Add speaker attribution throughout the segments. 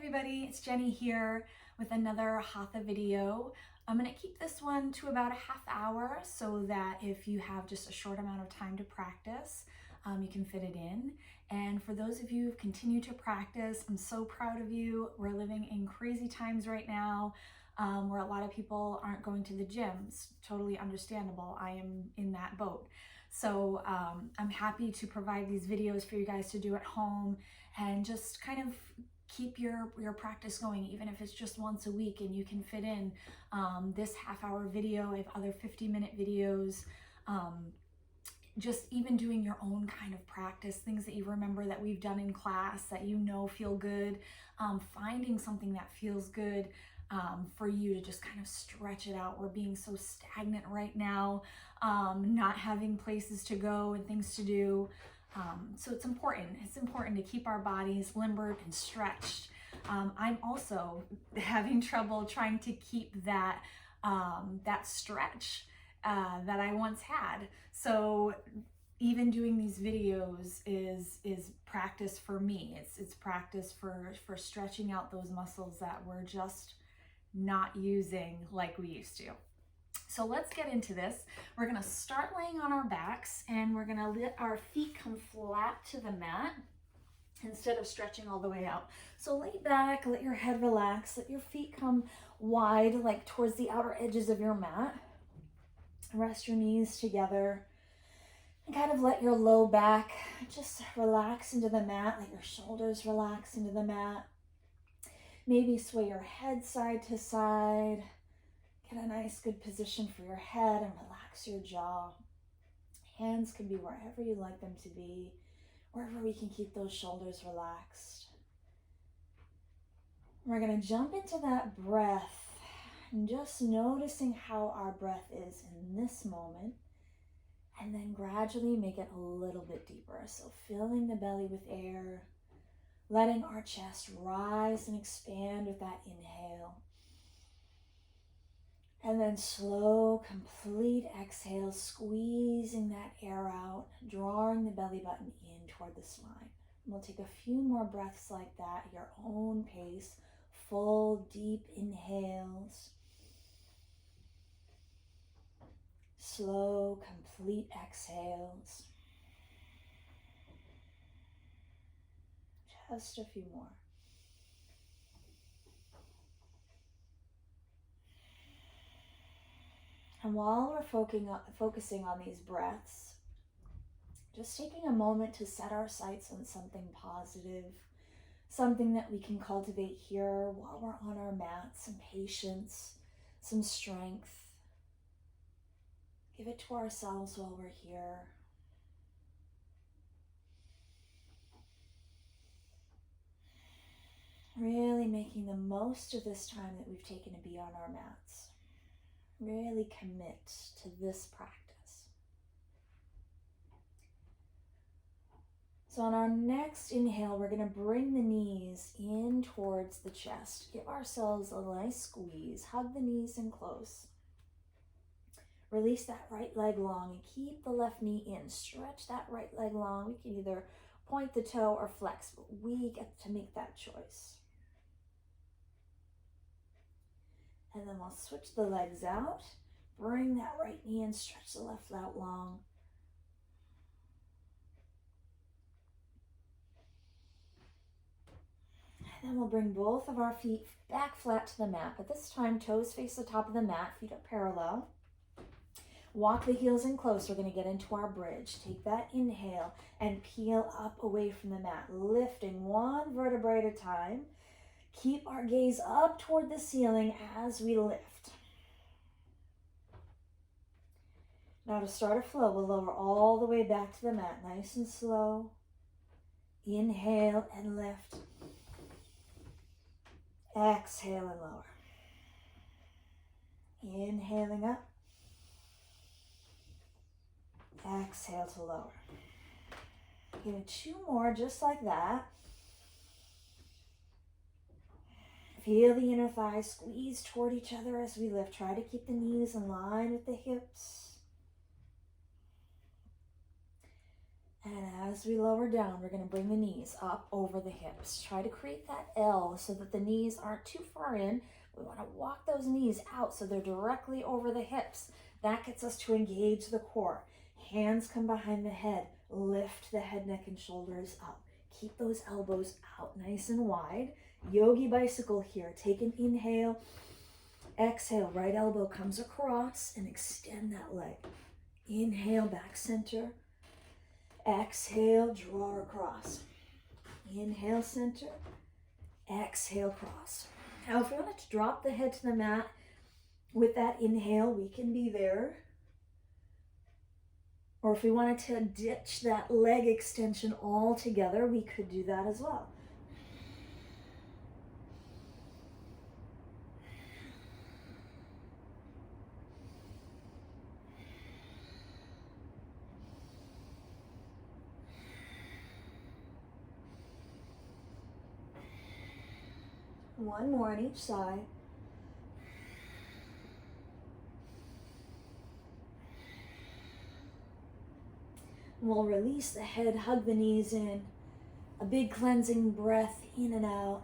Speaker 1: everybody, it's Jenny here with another Hatha video. I'm going to keep this one to about a half hour so that if you have just a short amount of time to practice, you can fit it in. And for those of you who've continued to practice, I'm so proud of you. We're living in crazy times right now where a lot of people aren't going to the gyms. Totally understandable. I am in that boat. So I'm happy to provide these videos for you guys to do at home and just kind of keep your practice going, even if it's just once a week and you can fit in this half-hour video. I have other 50-minute videos. Just even doing your own kind of practice, things that you remember that we've done in class that you know feel good, finding something that feels good for you to just kind of stretch it out. We're being so stagnant right now, not having places to go and things to do. So it's important to keep our bodies limbered and stretched. I'm also having trouble trying to keep that stretch that I once had. So even doing these videos is practice for me. It's practice for stretching out those muscles that we're just not using like we used to. So let's get into this. We're gonna start laying on our backs and we're gonna let our feet come flat to the mat instead of stretching all the way out. So lay back, let your head relax, let your feet come wide, like towards the outer edges of your mat. Rest your knees together and kind of let your low back just relax into the mat, let your shoulders relax into the mat. Maybe sway your head side to side. Get a nice good position for your head and relax your jaw. Hands can be wherever you like them to be, wherever we can keep those shoulders relaxed. We're going to jump into that breath and just noticing how our breath is in this moment, and then gradually make it a little bit deeper. So filling the belly with air, letting our chest rise and expand with that inhale. And then slow, complete exhale, squeezing that air out, drawing the belly button in toward the spine. And we'll take a few more breaths like that at your own pace. Full, deep inhales. Slow, complete exhales. Just a few more. And while we're focusing on these breaths, just taking a moment to set our sights on something positive, something that we can cultivate here while we're on our mat, some patience, some strength. Give it to ourselves while we're here. Really making the most of this time that we've taken to be on our mats. Really commit to this practice. So on our next inhale, we're going to bring the knees in towards the chest. Give ourselves a nice squeeze. Hug the knees in close. Release that right leg long and keep the left knee in. Stretch that right leg long. We can either point the toe or flex, but we get to make that choice. And then we'll switch the legs out. Bring that right knee in, stretch the left out long. And then we'll bring both of our feet back flat to the mat, but this time toes face the top of the mat, feet up parallel. Walk the heels in close. We're going to get into our bridge. Take that inhale and peel up away from the mat, lifting one vertebrae at a time. Keep our gaze up toward the ceiling as we lift. Now to start a flow, we'll lower all the way back to the mat, nice and slow. Inhale and lift. Exhale and lower. Inhaling up. Exhale to lower. Give it two more just like that. Feel the inner thighs squeeze toward each other as we lift. Try to keep the knees in line with the hips. And as we lower down, we're going to bring the knees up over the hips. Try to create that L so that the knees aren't too far in. We want to walk those knees out so they're directly over the hips. That gets us to engage the core. Hands come behind the head. Lift the head, neck, and shoulders up. Keep those elbows out nice and wide. Yogi bicycle here. Take an inhale. Exhale. Right elbow comes across and extend that leg. Inhale, back center. Exhale, draw across. Inhale, center. Exhale, cross. Now, if we wanted to drop the head to the mat with that inhale, we can be there. Or if we wanted to ditch that leg extension altogether, we could do that as well. One more on each side. We'll release the head, hug the knees in. A big cleansing breath in and out.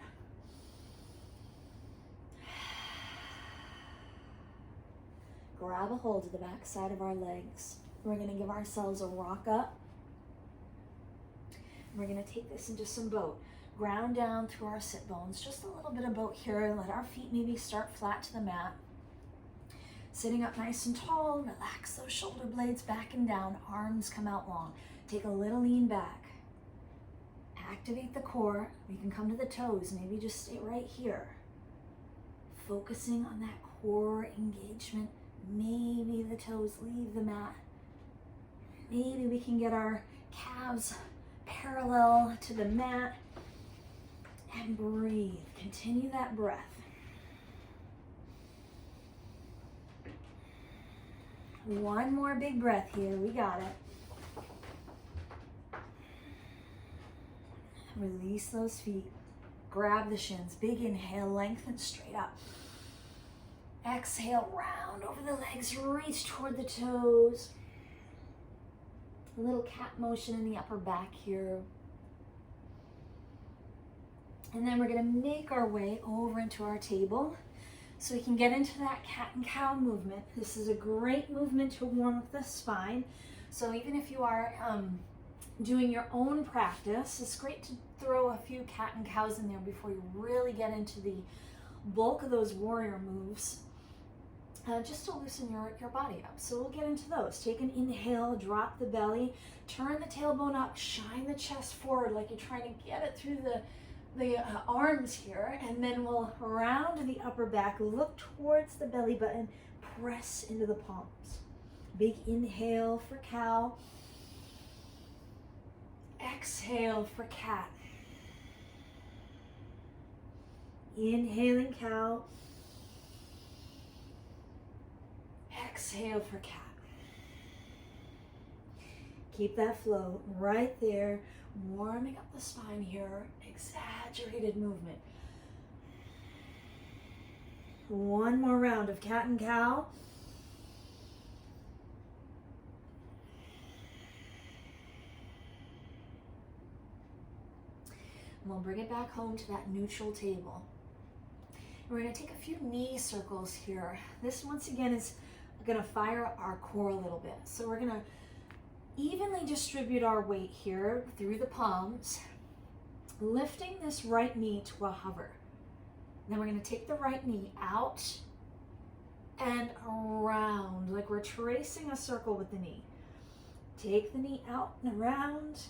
Speaker 1: Grab a hold of the back side of our legs. We're going to give ourselves a rock up. We're going to take this into some boat. Ground down through our sit bones. Just a little bit of boat here. Let our feet maybe start flat to the mat. Sitting up nice and tall. Relax those shoulder blades back and down. Arms come out long. Take a little lean back. Activate the core. We can come to the toes. Maybe just stay right here. Focusing on that core engagement. Maybe the toes leave the mat. Maybe we can get our calves parallel to the mat. And breathe. Continue that breath. One more big breath here. We got it. Release those feet. Grab the shins. Big inhale. Lengthen straight up. Exhale. Round over the legs. Reach toward the toes. A little cat motion in the upper back here. And then we're going to make our way over into our table so we can get into that cat and cow movement. This is a great movement to warm up the spine. So even if you are doing your own practice, it's great to throw a few cat and cows in there before you really get into the bulk of those warrior moves, just to loosen your body up. So we'll get into those. Take an inhale, drop the belly, turn the tailbone up, shine the chest forward like you're trying to get it through the arms here, and then we'll round the upper back, look towards the belly button, press into the palms. Big inhale for cow. Exhale for cat. Inhaling cow. Exhale for cat. Keep that flow right there, warming up the spine here. Exaggerated movement. One more round of cat and cow. And we'll bring it back home to that neutral table. We're going to take a few knee circles here. This once again is going to fire up our core a little bit. So we're going to evenly distribute our weight here through the palms, lifting this right knee to a hover. Then we're going to take the right knee out and around, like we're tracing a circle with the knee. Take the knee out and around.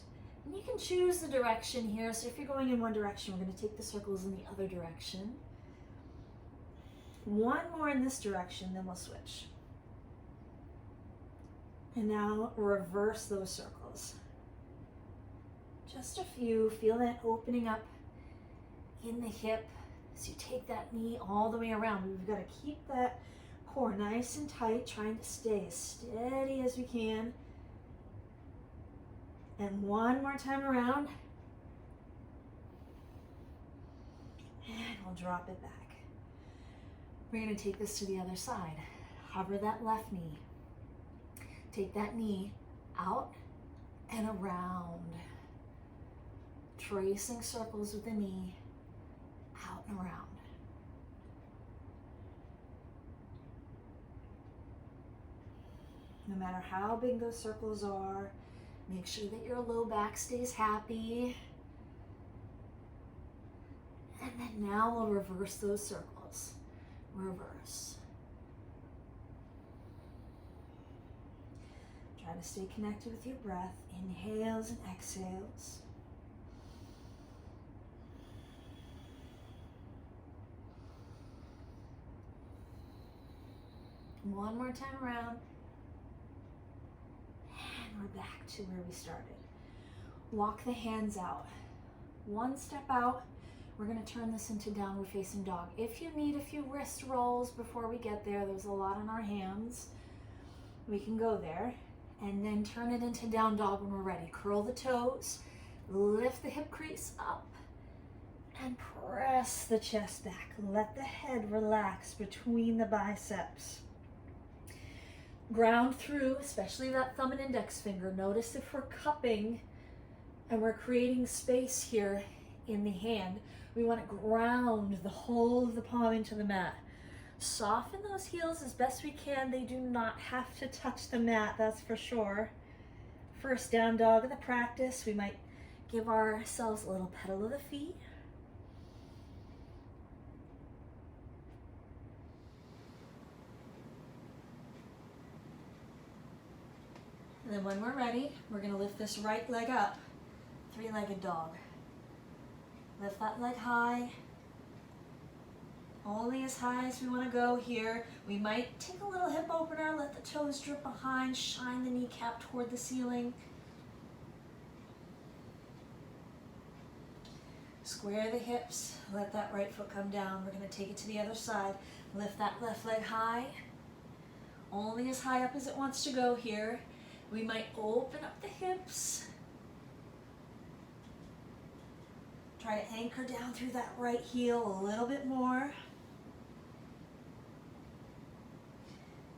Speaker 1: And you can choose the direction here. So if you're going in one direction, we're going to take the circles in the other direction. One more in this direction, then we'll switch. And now reverse those circles. Just a few. Feel that opening up in the hip as you take that knee all the way around. We've got to keep that core nice and tight, trying to stay as steady as we can. And one more time around. And we'll drop it back. We're going to take this to the other side. Hover that left knee. Take that knee out and around. Tracing circles with the knee, out and around. No matter how big those circles are, make sure that your low back stays happy. And then now we'll reverse those circles. Reverse. Try to stay connected with your breath. Inhales and exhales. One more time around. And we're back to where we started. Walk the hands out. One step out. We're going to turn this into downward facing dog. If you need a few wrist rolls before we get there, there's a lot on our hands. We can go there. And then turn it into down dog when we're ready. Curl the toes. Lift the hip crease up. And press the chest back. Let the head relax between the biceps. Ground through, especially that thumb and index finger. Notice if we're cupping and we're creating space here in the hand, we want to ground the whole of the palm into the mat. Soften those heels as best we can. They do not have to touch the mat, that's for sure. First down dog of the practice. We might give ourselves a little pedal of the feet. And then when we're ready, we're going to lift this right leg up. Three-legged dog. Lift that leg high. Only as high as we want to go here. We might take a little hip opener, let the toes drip behind, shine the kneecap toward the ceiling. Square the hips, let that right foot come down. We're going to take it to the other side. Lift that left leg high. Only as high up as it wants to go here. We might open up the hips. Try to anchor down through that right heel a little bit more.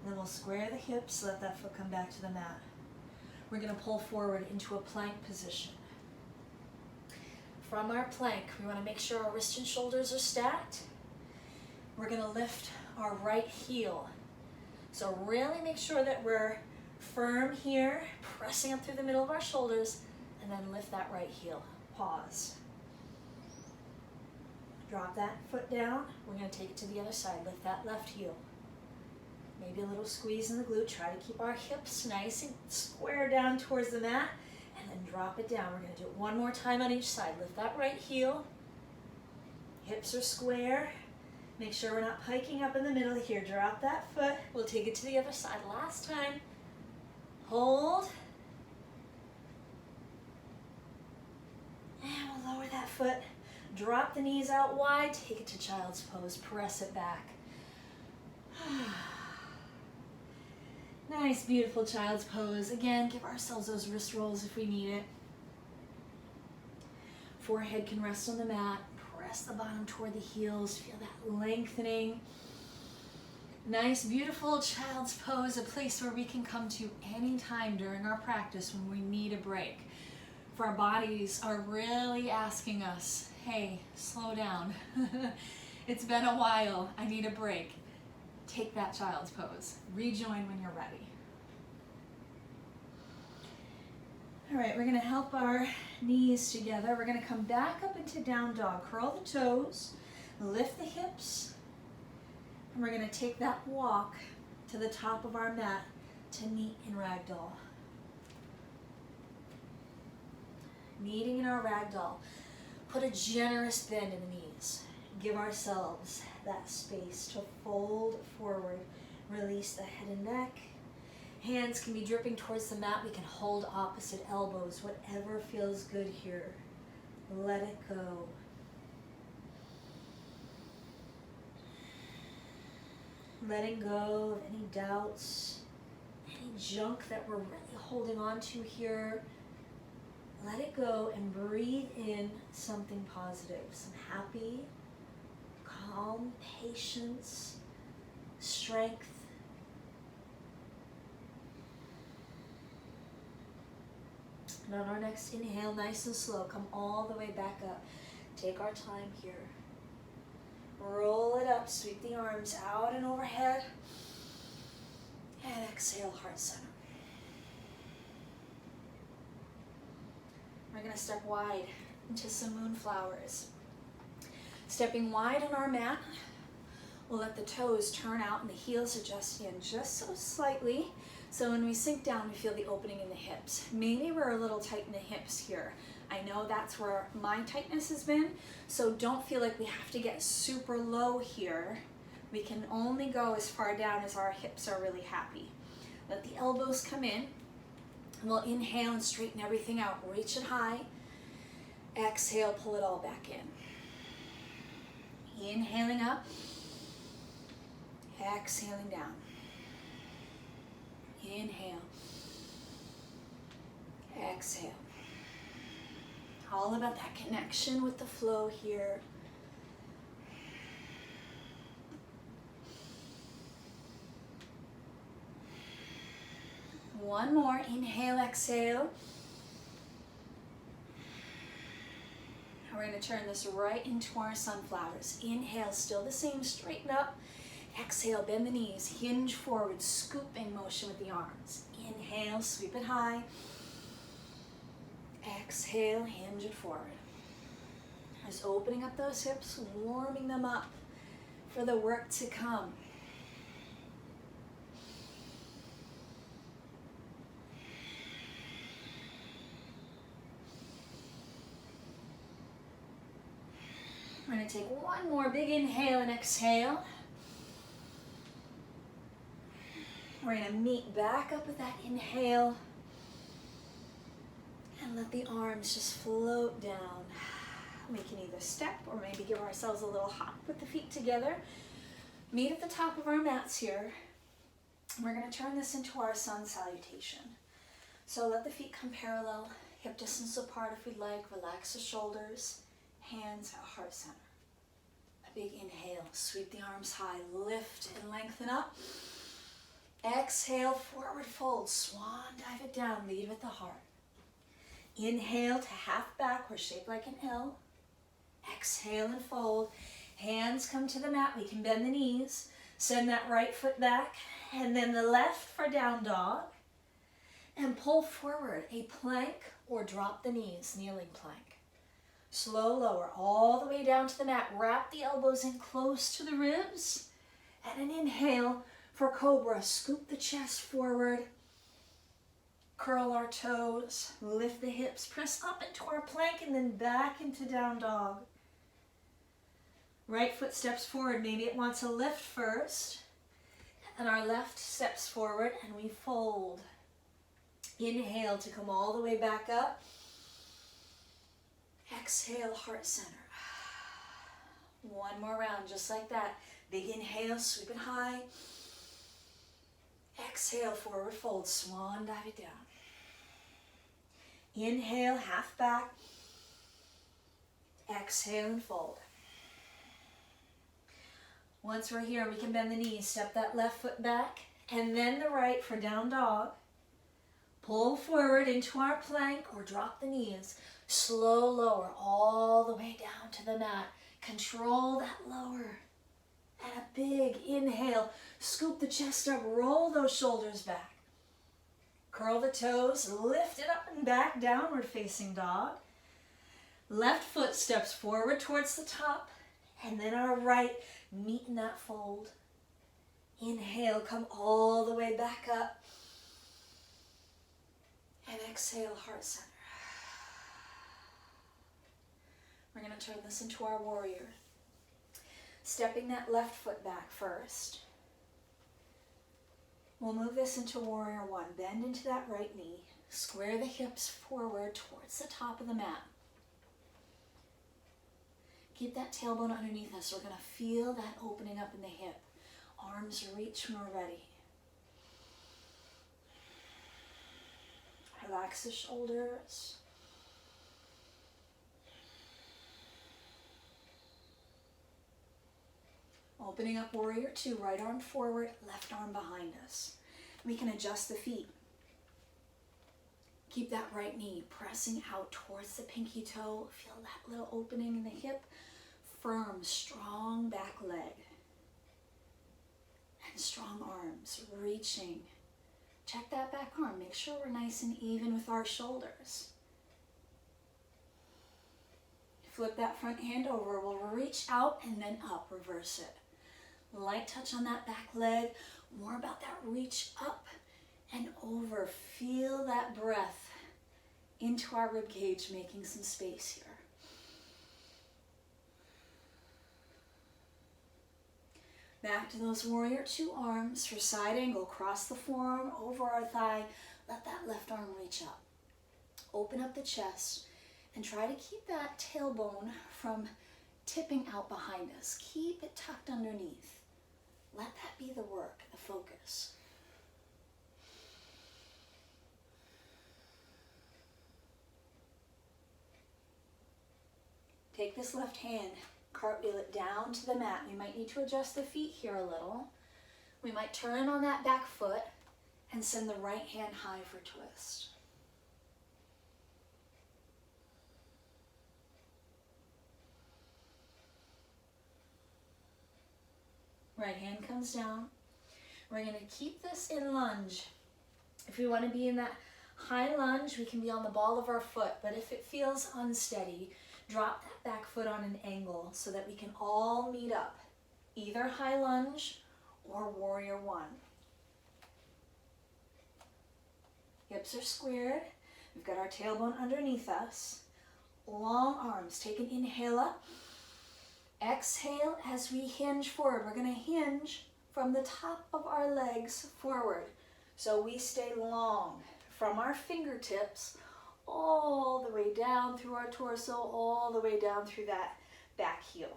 Speaker 1: Then we'll square the hips, let that foot come back to the mat. We're going to pull forward into a plank position. From our plank, we want to make sure our wrists and shoulders are stacked. We're going to lift our right heel. So really make sure that we're firm here, pressing up through the middle of our shoulders, and then lift that right heel. Pause. Drop that foot down. We're going to take it to the other side. Lift that left heel. Maybe a little squeeze in the glute. Try to keep our hips nice and square down towards the mat, and then drop it down. We're going to do it one more time on each side. Lift that right heel. Hips are square. Make sure we're not hiking up in the middle here. Drop that foot. We'll take it to the other side. Last time. Hold. And we'll lower that foot. Drop the knees out wide. Take it to child's pose. Press it back. Nice, beautiful child's pose. Again, give ourselves those wrist rolls if we need it. Forehead can rest on the mat. Press the bottom toward the heels. Feel that lengthening. Nice, beautiful child's pose, a place where we can come to any time during our practice when we need a break. For our bodies are really asking us, hey, slow down. It's been a while. I need a break. Take that child's pose. Rejoin when you're ready. All right, we're going to help our knees together. We're going to come back up into down dog. Curl the toes, lift the hips, and we're going to take that walk to the top of our mat to meet in ragdoll. Meeting in our ragdoll. Put a generous bend in the knees. Give ourselves that space to fold forward. Release the head and neck. Hands can be dripping towards the mat. We can hold opposite elbows, whatever feels good here. Let it go. Letting go of any doubts, any junk that we're really holding on to here. Let it go and breathe in something positive, some happy, calm, patience, strength. And on our next inhale, nice and slow, come all the way back up. Take our time here. Roll it up, sweep the arms out and overhead. And exhale, heart center. We're going to step wide into some moonflowers. Stepping wide on our mat, we'll let the toes turn out and the heels adjust in just so slightly. So when we sink down, we feel the opening in the hips. Maybe we're a little tight in the hips here. I know that's where my tightness has been, so don't feel like we have to get super low here. We can only go as far down as our hips are really happy. Let the elbows come in. We'll inhale and straighten everything out. Reach it high. Exhale, pull it all back in. Inhaling up. Exhaling down. Inhale. Exhale. All about that connection with the flow here. One more. Inhale, exhale. We're going to turn this right into our sunflowers. Inhale, still the same, straighten up. Exhale, bend the knees, hinge forward, scooping motion with the arms. Inhale, sweep it high. Exhale, hinge it forward. Just opening up those hips, warming them up for the work to come. We're going to take one more big inhale and exhale. We're going to meet back up with that inhale and let the arms just float down. We can either step or maybe give ourselves a little hop with the feet together. Meet at the top of our mats here. We're going to turn this into our sun salutation. So let the feet come parallel, hip distance apart if we'd like. Relax the shoulders, hands at heart center. A big inhale, sweep the arms high, lift and lengthen up. Exhale, forward fold, swan dive it down, leave at the heart. Inhale to half back, we're shaped like an L. Exhale and fold. Hands come to the mat, we can bend the knees. Send that right foot back, and then the left for down dog. And pull forward, a plank or drop the knees, kneeling plank. Slow lower, all the way down to the mat. Wrap the elbows in close to the ribs. And an inhale for cobra. Scoop the chest forward. Curl our toes. Lift the hips. Press up into our plank and then back into down dog. Right foot steps forward. Maybe it wants a lift first. And our left steps forward and we fold. Inhale to come all the way back up. Exhale, heart center. One more round, just like that. Big inhale, sweep it high. Exhale, forward fold, swan dive it down. Inhale, half back. Exhale and fold. Once we're here, we can bend the knees. Step that left foot back, and then the right for down dog. Pull forward into our plank or drop the knees. Slow lower all the way down to the mat. Control that lower. And a big inhale. Scoop the chest up. Roll those shoulders back. Curl the toes. Lift it up and back. Downward facing dog. Left foot steps forward towards the top. And then our right, meet in that fold. Inhale, come all the way back up. And exhale, heart center. We're going to turn this into our warrior. Stepping that left foot back first. We'll move this into warrior one. Bend into that right knee. Square the hips forward towards the top of the mat. Keep that tailbone underneath us. We're going to feel that opening up in the hip. Arms reach when we're ready. Relax the shoulders. Opening up warrior two, right arm forward, left arm behind us. We can adjust the feet. Keep that right knee pressing out towards the pinky toe. Feel that little opening in the hip. Firm, strong back leg. And strong arms, reaching. Check that back arm. Make sure we're nice and even with our shoulders. Flip that front hand over. We'll reach out and then up. Reverse it. Light touch on that back leg. More about that reach up and over. Feel that breath into our rib cage, making some space here. Back to those warrior two arms for side angle. Cross the forearm over our thigh. Let that left arm reach up. Open up the chest and try to keep that tailbone from tipping out behind us. Keep it tucked underneath. Let that be the work, the focus. Take this left hand, cartwheel it down to the mat. We might need to adjust the feet here a little. We might turn on that back foot and send the right hand high for twist. Right hand comes down. We're going to keep this in lunge. If we want to be in that high lunge, we can be on the ball of our foot, but if it feels unsteady, drop that back foot on an angle so that we can all meet up, either high lunge or warrior one. Hips are squared. We've got our tailbone underneath us. Long arms. Take an inhale up. Exhale as we hinge forward. We're going to hinge from the top of our legs forward. So we stay long from our fingertips all the way down through our torso, all the way down through that back heel.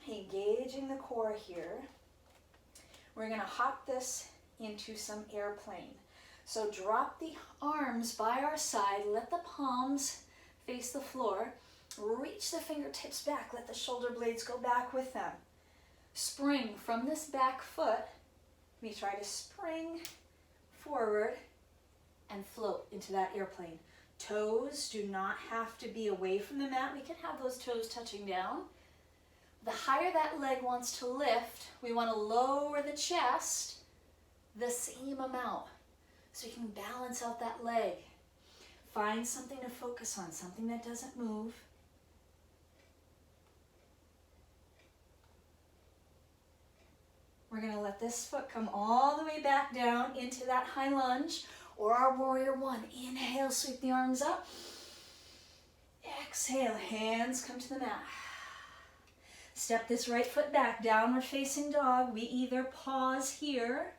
Speaker 1: Engaging the core here. We're going to hop this into some airplane. So drop the arms by our side, let the palms face the floor, reach the fingertips back, let the shoulder blades go back with them. Spring from this back foot. We try to spring forward and float into that airplane. Toes do not have to be away from the mat. We can have those toes touching down. The higher that leg wants to lift, we want to lower the chest the same amount so you can balance out that leg. Find something to focus on, something that doesn't move. We're going to let this foot come all the way back down into that high lunge or our warrior one. Inhale, sweep the arms up. Exhale, hands come to the mat. Step this right foot back, downward facing dog. We either pause here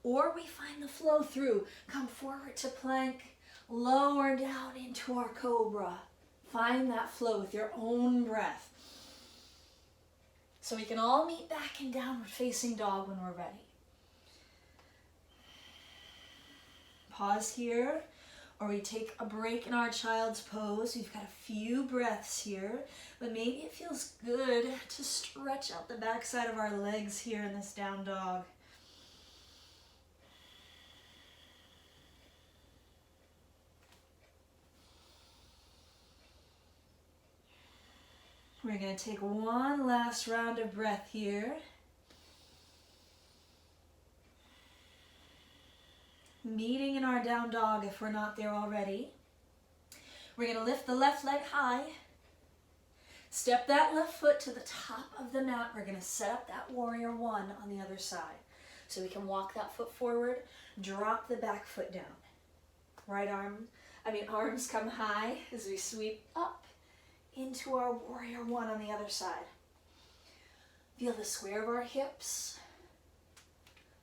Speaker 1: or we find the flow through. Come forward to plank, lower down into our cobra. Find that flow with your own breath. So we can all meet back in downward facing dog when we're ready. Pause here, or we take a break in our child's pose. We've got a few breaths here, but maybe it feels good to stretch out the backside of our legs here in this down dog. We're going to take one last round of breath here. Meeting in our down dog if we're not there already. We're going to lift the left leg high. Step that left foot to the top of the mat. We're going to set up that warrior one on the other side. So we can walk that foot forward, drop the back foot down. Arms come high as we sweep up into our warrior one on the other side. Feel the square of our hips,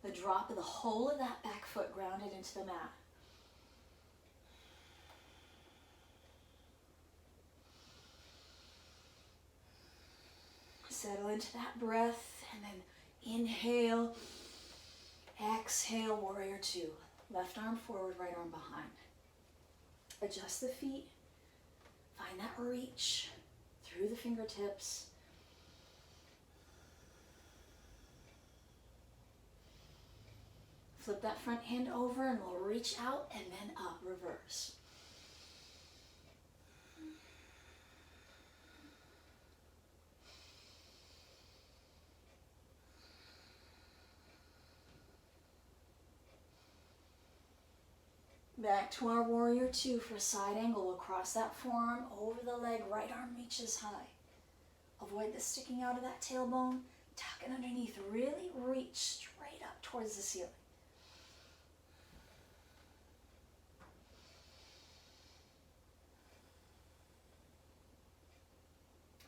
Speaker 1: the drop of the whole of that back foot grounded into the mat. Settle into that breath and then inhale, exhale, warrior two. Left arm forward, right arm behind. Adjust the feet. Find that reach through the fingertips. Flip that front hand over and we'll reach out and then up, reverse. Back to our warrior two for a side angle. We'll cross that forearm over the leg, right arm reaches high. Avoid the sticking out of that tailbone. Tuck it underneath. Really reach straight up towards the ceiling.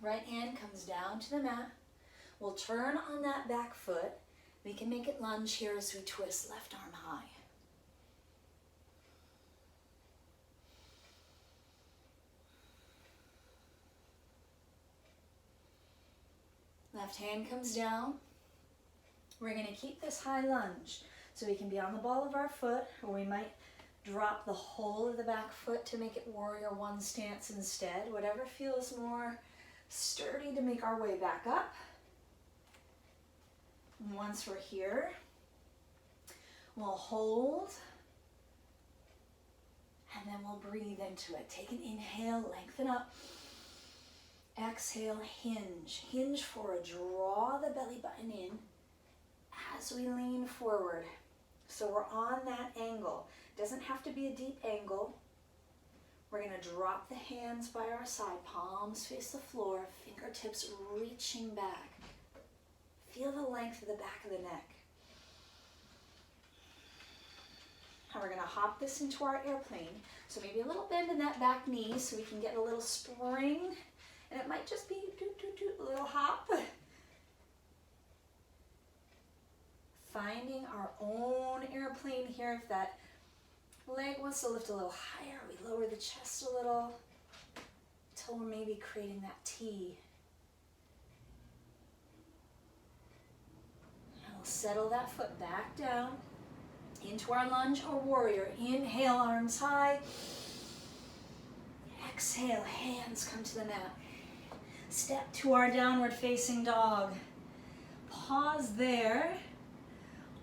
Speaker 1: Right hand comes down to the mat. We'll turn on that back foot. We can make it lunge here as we twist left arm high. Left hand comes down. We're going to keep this high lunge. So we can be on the ball of our foot, or we might drop the whole of the back foot to make it warrior one stance instead. Whatever feels more sturdy to make our way back up. And once we're here, we'll hold. And then we'll breathe into it. Take an inhale, lengthen up. Exhale, hinge. Hinge forward. Draw the belly button in as we lean forward. So we're on that angle. Doesn't have to be a deep angle. We're going to drop the hands by our side. Palms face the floor. Fingertips reaching back. Feel the length of the back of the neck. And we're going to hop this into our airplane. So maybe a little bend in that back knee so we can get a little spring. And it might just be a little hop. Finding our own airplane here. If that leg wants to lift a little higher, we lower the chest a little until we're maybe creating that T. And we'll settle that foot back down into our lunge or warrior. Inhale, arms high. Exhale, hands come to the mat. Step to our downward facing dog. Pause there.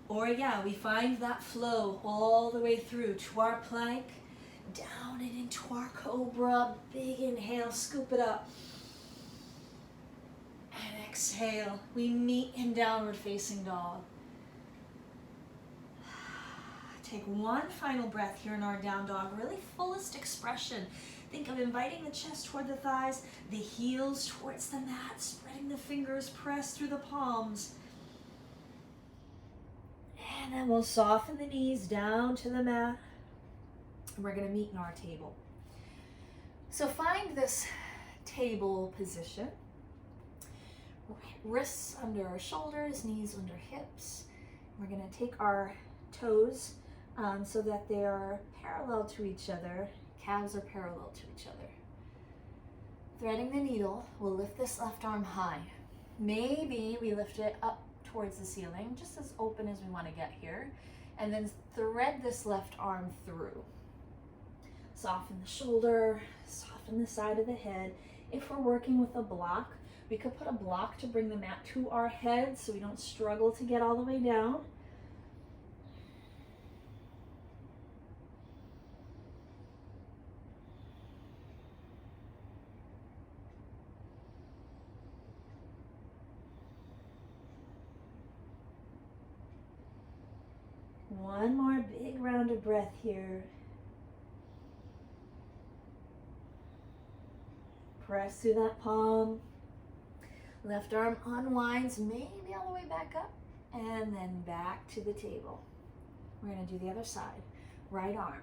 Speaker 1: Or yeah, we find that flow all the way through to our plank, down and into our cobra. Big inhale, scoop it up. And exhale, we meet in downward facing dog. Take one final breath here in our down dog, really fullest expression. Think of inviting the chest toward the thighs, the heels towards the mat, spreading the fingers, press through the palms. And then we'll soften the knees down to the mat. We're going to meet in our table. So find this table position. Wrists under our shoulders, knees under hips. We're going to take our toes so that they are parallel to each other. Calves are parallel to each other. Threading the needle, we'll lift this left arm high. Maybe we lift it up towards the ceiling, just as open as we want to get here. And then thread this left arm through. Soften the shoulder, soften the side of the head. If we're working with a block, we could put a block to bring the mat to our head so we don't struggle to get all the way down. One more big round of breath here. Press through that palm. Left arm unwinds, maybe all the way back up, and then back to the table. We're going to do the other side. Right arm,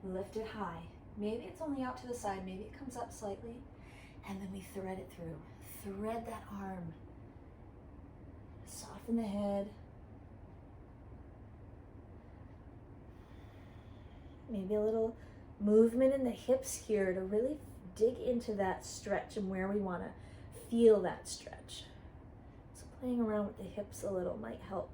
Speaker 1: lift it high. Maybe it's only out to the side, maybe it comes up slightly, and then we thread it through. Thread that arm. Soften the head. Maybe a little movement in the hips here to really dig into that stretch and where we want to feel that stretch. So playing around with the hips a little might help.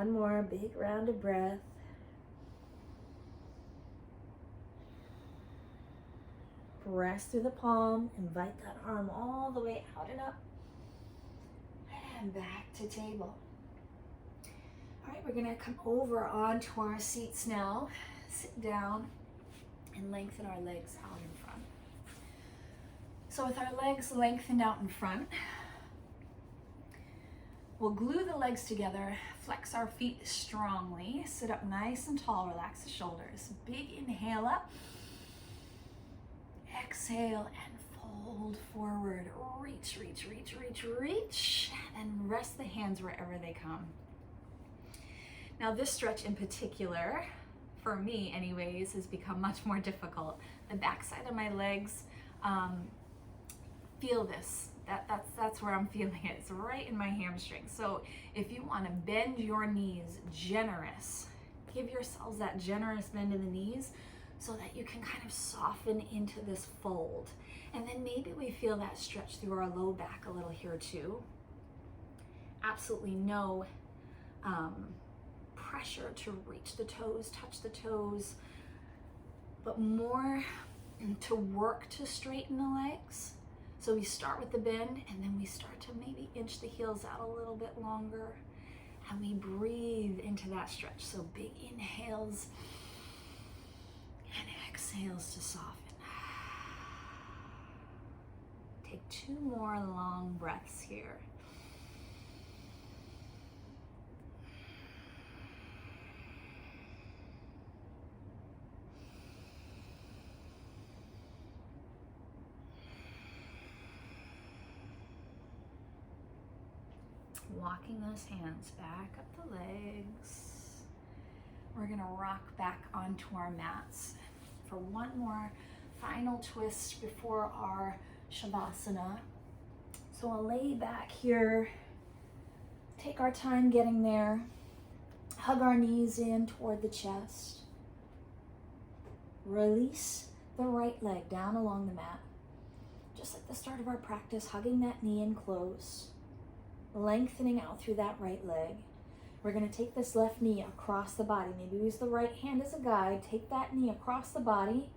Speaker 1: One more big round of breath. Press through the palm, invite that arm all the way out and up. And back to table. All right, we're gonna come over onto our seats now. Sit down and lengthen our legs out in front. So with our legs lengthened out in front, we'll glue the legs together, flex our feet strongly, sit up nice and tall, relax the shoulders. Big inhale up. Exhale and fold forward. Reach, reach, reach, reach, reach. And rest the hands wherever they come. Now this stretch in particular, for me anyways, has become much more difficult. The backside of my legs, feel this. That's where I'm feeling it. It's right in my hamstring. So if you want to bend your knees generous, give yourselves that generous bend in the knees so that you can kind of soften into this fold. And then maybe we feel that stretch through our low back a little here too. Absolutely no pressure to reach the toes, touch the toes, but more to work to straighten the legs. So we start with the bend and then we start to maybe inch the heels out a little bit longer and we breathe into that stretch. So big inhales and exhales to soften. Take 2 more long breaths here. Walking those hands back up the legs. We're gonna rock back onto our mats for one more final twist before our Shavasana. So I'll lay back here, take our time getting there, hug our knees in toward the chest. Release the right leg down along the mat. Just like the start of our practice, hugging that knee in close. Lengthening out through that right leg. We're going to take this left knee across the body. Maybe use the right hand as a guide. Take that knee across the body.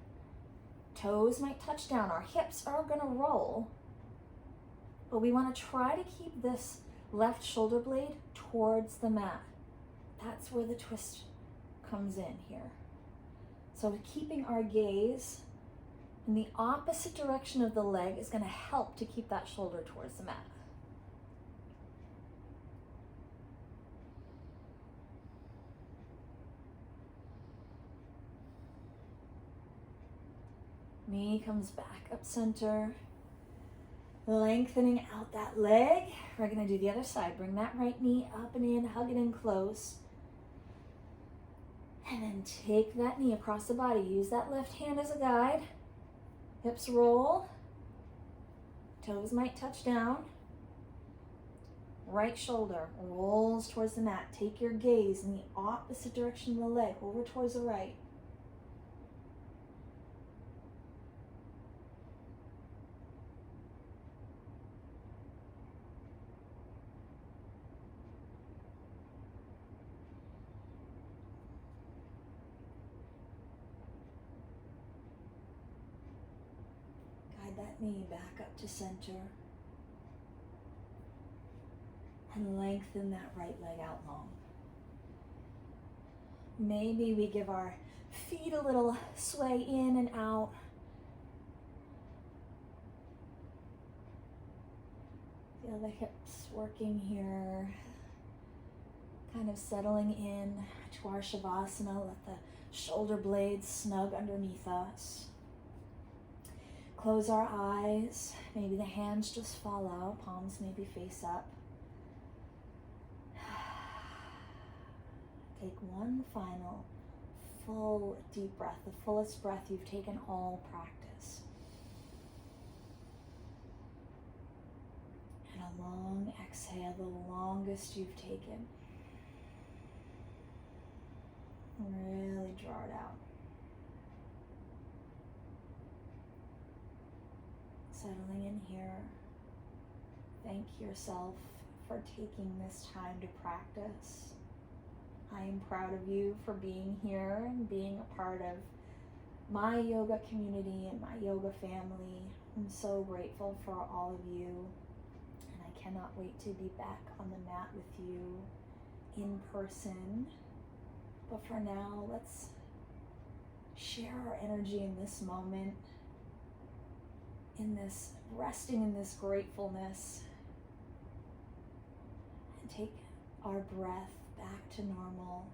Speaker 1: Toes might touch down. Our hips are going to roll. But we want to try to keep this left shoulder blade towards the mat. That's where the twist comes in here. So keeping our gaze in the opposite direction of the leg is going to help to keep that shoulder towards the mat. Knee comes back up center, lengthening out that leg. We're gonna do the other side. Bring that right knee up and in, hug it in close. And then take that knee across the body. Use that left hand as a guide. Hips roll. Toes might touch down. Right shoulder rolls towards the mat. Take your gaze in the opposite direction of the leg, over towards the right. That knee back up to center and lengthen that right leg out long. Maybe we give our feet a little sway in and out. Feel the hips working here, kind of settling in to our Shavasana. Let the shoulder blades snug underneath us. Close our eyes, maybe the hands just fall out, palms maybe face up. Take one final full deep breath, the fullest breath you've taken all practice. And a long exhale, the longest you've taken. Really draw it out. Settling in here. Thank yourself for taking this time to practice. I am proud of you for being here and being a part of my yoga community and my yoga family. I'm so grateful for all of you, and I cannot wait to be back on the mat with you in person. But for now, let's share our energy in this moment, in this resting in this gratefulness, and take our breath back to normal.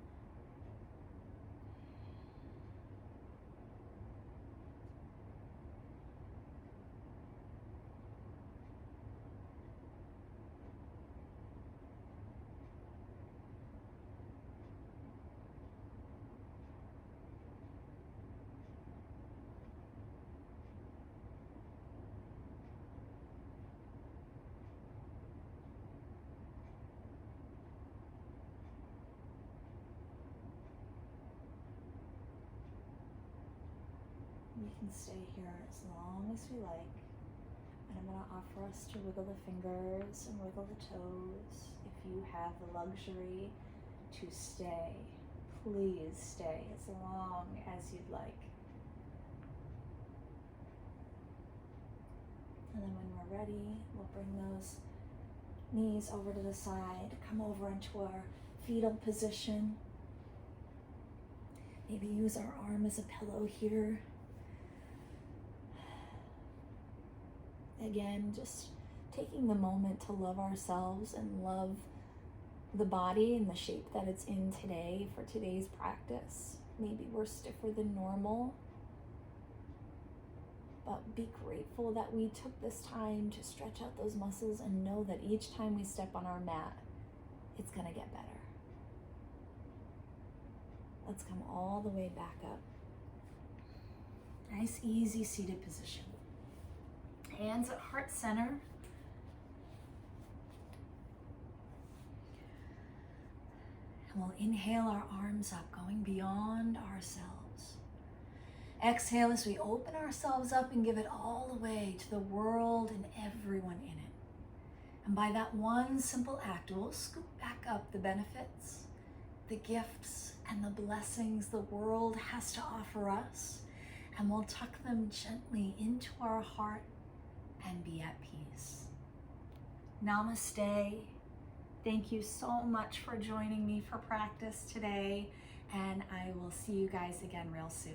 Speaker 1: We can stay here as long as we like. And I'm going to offer us to wiggle the fingers and wiggle the toes. If you have the luxury to stay, please stay as long as you'd like. And then when we're ready, we'll bring those knees over to the side, come over into our fetal position. Maybe use our arm as a pillow here. Again, just taking the moment to love ourselves and love the body and the shape that it's in today for today's practice. Maybe we're stiffer than normal, but be grateful that we took this time to stretch out those muscles and know that each time we step on our mat, it's gonna get better. Let's come all the way back up. Nice, easy seated position. Hands at heart center. And we'll inhale our arms up, going beyond ourselves. Exhale as we open ourselves up and give it all away to the world and everyone in it. And by that one simple act, we'll scoop back up the benefits, the gifts, and the blessings the world has to offer us. And we'll tuck them gently into our heart and be at peace. Namaste. Thank you so much for joining me for practice today, and I will see you guys again real soon.